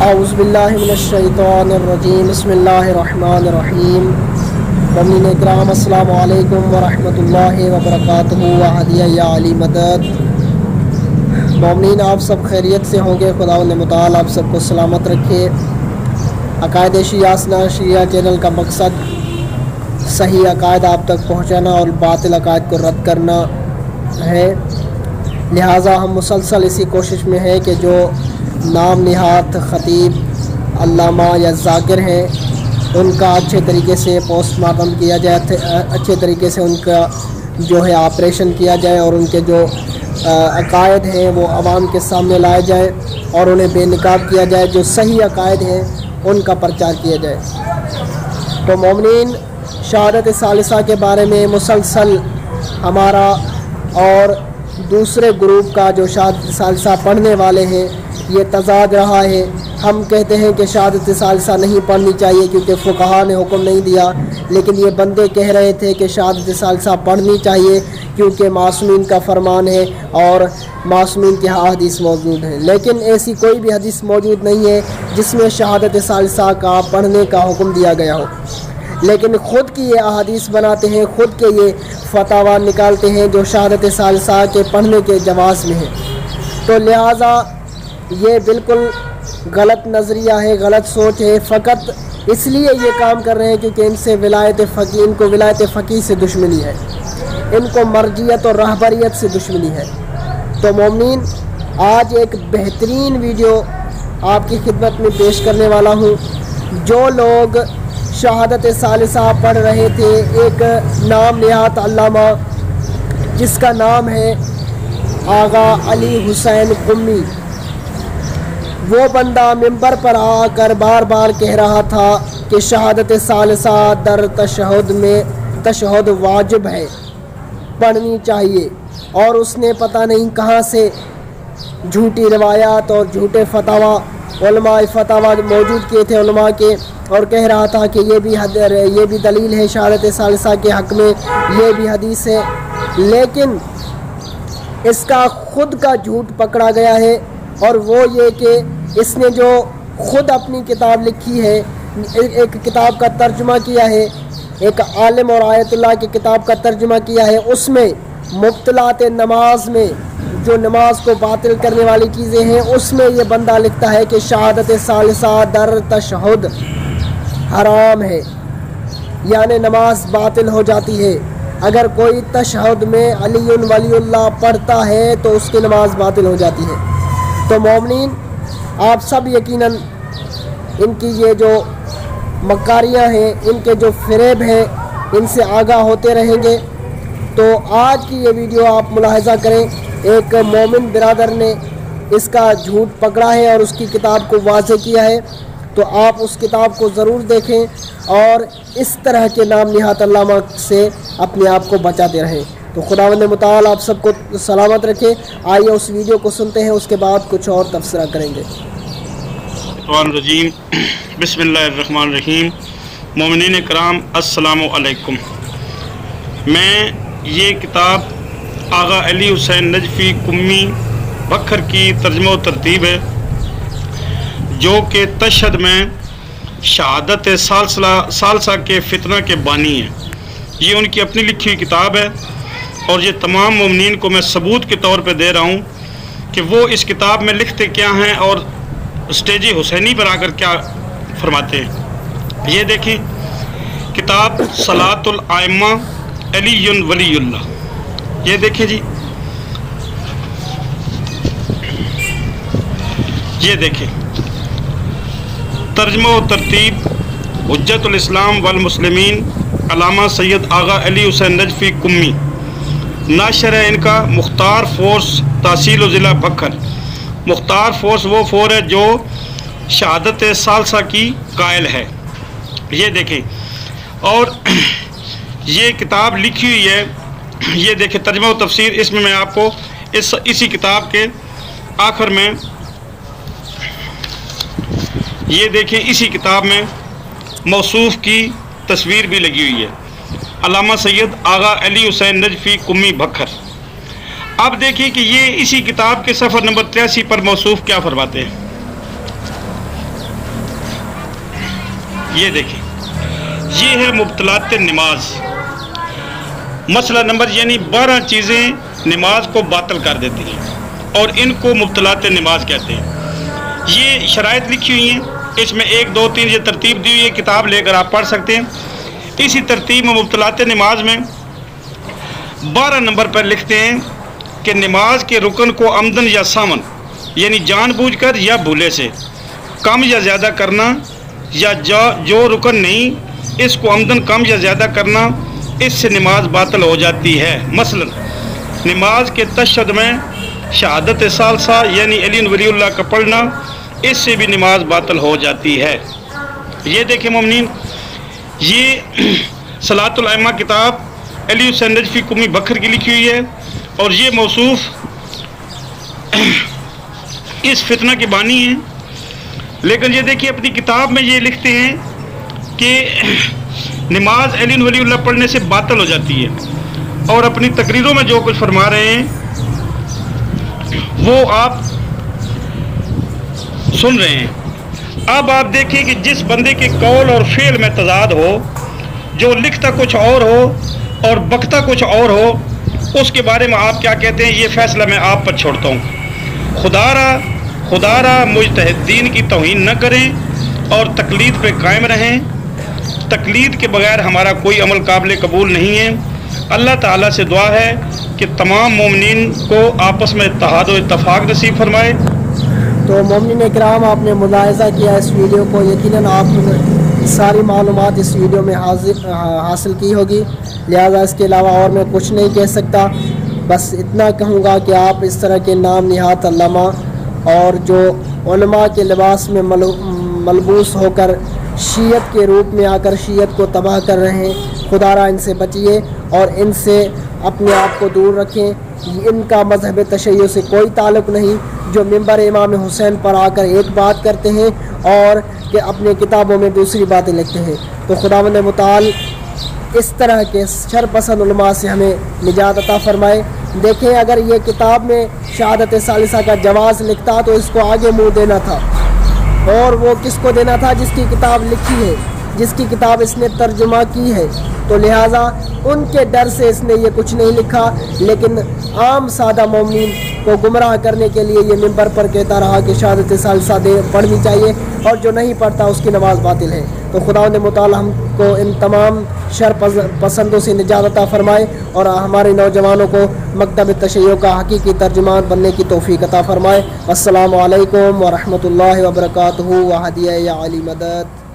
اعوذ باللہ من الشیطان الرجیم بسم اللہ الرحمن الرحیم مومنین اکرام السلام علیکم ورحمۃ اللہ وبرکاتہ وہدیہ یا علی مدد۔ مومنین آپ سب خیریت سے ہوں گے، خداوند متعال آپ سب کو سلامت رکھے۔ عقائد شیعہ اسنا شیعہ چینل کا مقصد صحیح عقائد آپ تک پہنچانا اور باطل عقائد کو رد کرنا ہے، لہٰذا ہم مسلسل اسی کوشش میں ہیں کہ جو نام نہاد خطیب علامہ یا ذاکر ہیں ان کا اچھے طریقے سے پوسٹ مارٹم کیا جائے، اچھے طریقے سے ان کا جو ہے آپریشن کیا جائے اور ان کے جو عقائد ہیں وہ عوام کے سامنے لائے جائے اور انہیں بے نقاب کیا جائے، جو صحیح عقائد ہیں ان کا پرچار کیا جائے۔ تو مومنین، شہادت ثالثہ کے بارے میں مسلسل ہمارا اور دوسرے گروپ کا جو شہادت ثالثہ پڑھنے والے ہیں یہ تضاد رہا ہے۔ ہم کہتے ہیں کہ شہادت ثالثہ نہیں پڑھنی چاہیے کیونکہ فقہا نے حکم نہیں دیا، لیکن یہ بندے کہہ رہے تھے کہ شہادت ثالثہ پڑھنی چاہیے کیونکہ معصومین کا فرمان ہے اور معصومین کی حدیث موجود ہے، لیکن ایسی کوئی بھی حدیث موجود نہیں ہے جس میں شہادت ثالثہ کا پڑھنے کا حکم دیا گیا ہو، لیکن خود کی یہ احادیث بناتے ہیں، خود کے یہ فتاوی نکالتے ہیں جو شہادت ثالثہ کے پڑھنے کے جواز میں ہے۔ تو لہٰذا یہ بالکل غلط نظریہ ہے، غلط سوچ ہے، فقط اس لیے یہ کام کر رہے ہیں کیونکہ ان سے ان کو ولایت فقیہ سے دشمنی ہے، ان کو مرجیت اور رہبریت سے دشمنی ہے۔ تو مومنین، آج ایک بہترین ویڈیو آپ کی خدمت میں پیش کرنے والا ہوں۔ جو لوگ شہادت ثالثہ پڑھ رہے تھے، ایک نام نہاد علامہ جس کا نام ہے آغا علی حسین قمی، وہ بندہ ممبر پر آ کر بار بار کہہ رہا تھا کہ شہادت ثالثہ در تشہد واجب ہے، پڑھنی چاہیے، اور اس نے پتہ نہیں کہاں سے جھوٹی روایات اور جھوٹے علماء فتاوی موجود کیے تھے علماء کے، اور کہہ رہا تھا کہ یہ بھی دلیل ہے شہادت ثالثہ کے حق میں، یہ بھی حدیث ہے، لیکن اس کا خود کا جھوٹ پکڑا گیا ہے، اور وہ یہ کہ اس نے جو خود اپنی کتاب لکھی ہے، ایک کتاب کا ترجمہ کیا ہے، ایک عالم اور آیت اللہ کی کتاب کا ترجمہ کیا ہے، اس میں مبطلات نماز میں جو نماز کو باطل کرنے والی چیزیں ہیں اس میں یہ بندہ لکھتا ہے کہ شہادت ثالثہ در تشہد حرام ہے، یعنی نماز باطل ہو جاتی ہے۔ اگر کوئی تشہد میں علی ولی اللہ پڑھتا ہے تو اس کی نماز باطل ہو جاتی ہے۔ تو مومنین، آپ سب یقیناً ان کی یہ جو مکاریاں ہیں، ان کے جو فریب ہیں، ان سے آگاہ ہوتے رہیں گے۔ تو آج کی یہ ویڈیو آپ ملاحظہ کریں، ایک مومن برادر نے اس کا جھوٹ پکڑا ہے اور اس کی کتاب کو واضح کیا ہے، تو آپ اس کتاب کو ضرور دیکھیں اور اس طرح کے نام نہاد علامہ سے اپنے آپ کو بچاتے رہیں۔ تو خداوند متعال آپ سب کو سلامت رکھے۔ آئیے اس ویڈیو کو سنتے ہیں، اس کے بعد کچھ اور تبصرہ کریں گے۔ بسم اللہ الرحمن الرحیم۔ مومنین کرام السلام علیکم۔ میں یہ کتاب آغا علی حسین نجفی قمی بکھر کی ترجمہ و ترتیب ہے، جو کہ تشہد میں شہادت ثالثہ کے فتنہ کے بانی ہیں۔ یہ ان کی اپنی لکھی ہوئی کتاب ہے، اور یہ تمام مومنین کو میں ثبوت کے طور پہ دے رہا ہوں کہ وہ اس کتاب میں لکھتے کیا ہیں اور اسٹیج حسینی پر آ کر کیا فرماتے ہیں۔ یہ دیکھیں، کتاب صلاۃ الائمہ علی ولی اللہ، یہ دیکھیں جی، یہ دیکھیں ترجمہ و ترتیب حجت الاسلام والمسلمین علامہ سید آغا علی حسین نجفی قمی، ناشر ہے ان کا مختار فورس تحصیل و ضلع بکھر۔ مختار فورس وہ فور ہے جو شہادت ثالثہ کی قائل ہے۔ یہ دیکھیں، اور یہ کتاب لکھی ہوئی ہے، یہ دیکھیں ترجمہ و تفسیر، اس میں آپ کو اسی کتاب کے آخر میں یہ دیکھیں، اسی کتاب میں موصوف کی تصویر بھی لگی ہوئی ہے، علامہ سید آغا علی حسین نجفی قمی بکھر۔ اب دیکھیں کہ یہ اسی کتاب کے صفحہ نمبر 83 پر موصوف کیا فرماتے ہیں۔ یہ دیکھیں، یہ ہے مبطلات نماز۔ مسئلہ نمبر یعنی 12 چیزیں نماز کو باطل کر دیتی ہیں اور ان کو مبطلات نماز کہتے ہیں۔ یہ شرائط لکھی ہوئی ہیں، اس میں 1 2 3 یہ ترتیب دی ہوئی ہے، کتاب لے کر آپ پڑھ سکتے ہیں۔ اسی ترتیب میں مبطلات نماز میں 12 نمبر پر لکھتے ہیں کہ نماز کے رکن کو عمدن یا سامن یعنی جان بوجھ کر یا بھولے سے کم یا زیادہ کرنا، یا جو رکن نہیں اس کو عمدن کم یا زیادہ کرنا، اس سے نماز باطل ہو جاتی ہے۔ مثلا نماز کے تشہد میں شہادت ثالثہ یعنی علی ولی اللہ کا پڑھنا، اس سے بھی نماز باطل ہو جاتی ہے۔ یہ دیکھیں مومنین، یہ صلاۃ الائمہ کتاب علی حسین نجفی قمی بکھر کی لکھی ہوئی ہے، اور یہ موصوف اس فتنہ کے بانی ہیں۔ لیکن یہ دیکھیے اپنی کتاب میں یہ لکھتے ہیں کہ نماز علی ولی اللہ پڑھنے سے باطل ہو جاتی ہے، اور اپنی تقریروں میں جو کچھ فرما رہے ہیں وہ آپ سن رہے ہیں۔ اب آپ دیکھیں کہ جس بندے کے قول اور فعل میں تضاد ہو، جو لکھتا کچھ اور ہو اور بکتا کچھ اور ہو، اس کے بارے میں آپ کیا کہتے ہیں، یہ فیصلہ میں آپ پر چھوڑتا ہوں۔ خدا را مجتہدین کی توہین نہ کریں اور تقلید پہ قائم رہیں۔ تقلید کے بغیر ہمارا کوئی عمل قابل قبول نہیں ہے۔ اللہ تعالیٰ سے دعا ہے کہ تمام مومنین کو آپس میں اتحاد و اتفاق نصیب فرمائے۔ تو مومنین اکرام، آپ نے ملاحظہ کیا اس ویڈیو کو، یقیناً آپ ساری معلومات اس ویڈیو میں حاصل کی ہوگی، لہذا اس کے علاوہ اور میں کچھ نہیں کہہ سکتا۔ بس اتنا کہوں گا کہ آپ اس طرح کے نام نہاد علامہ اور جو علماء کے لباس میں ملبوس ہو کر شیعت کے روپ میں آ کر شیعت کو تباہ کر رہے ہیں، خدا را ان سے بچیے اور ان سے اپنے آپ کو دور رکھیں۔ ان کا مذہب تشیع سے کوئی تعلق نہیں، جو ممبر امام حسین پر آ کر ایک بات کرتے ہیں اور کہ اپنے کتابوں میں دوسری باتیں لکھتے ہیں۔ تو خداوند متعال اس طرح کے شر پسند علماء سے ہمیں نجات عطا فرمائے۔ دیکھیں، اگر یہ کتاب میں شہادت ثالثہ کا جواز لکھتا تو اس کو آگے منہ دینا تھا، اور وہ کس کو دینا تھا؟ جس کی کتاب لکھی ہے، جس کی کتاب اس نے ترجمہ کی ہے۔ تو لہٰذا ان کے ڈر سے اس نے یہ کچھ نہیں لکھا، لیکن عام سادہ مومنین کو گمراہ کرنے کے لیے یہ ممبر پر کہتا رہا کہ شہادت ثالثہ پڑھنی چاہیے، اور جو نہیں پڑھتا اس کی نماز باطل ہے۔ تو خداوند متعال ہم کو ان تمام شر پسندوں سے نجات عطا فرمائے، اور ہمارے نوجوانوں کو مکتب تشیع کا حقیقی ترجمان بننے کی توفیق عطا فرمائے۔ السلام علیکم ورحمۃ اللہ وبرکاتہ، وہدیہ یا علی مدد۔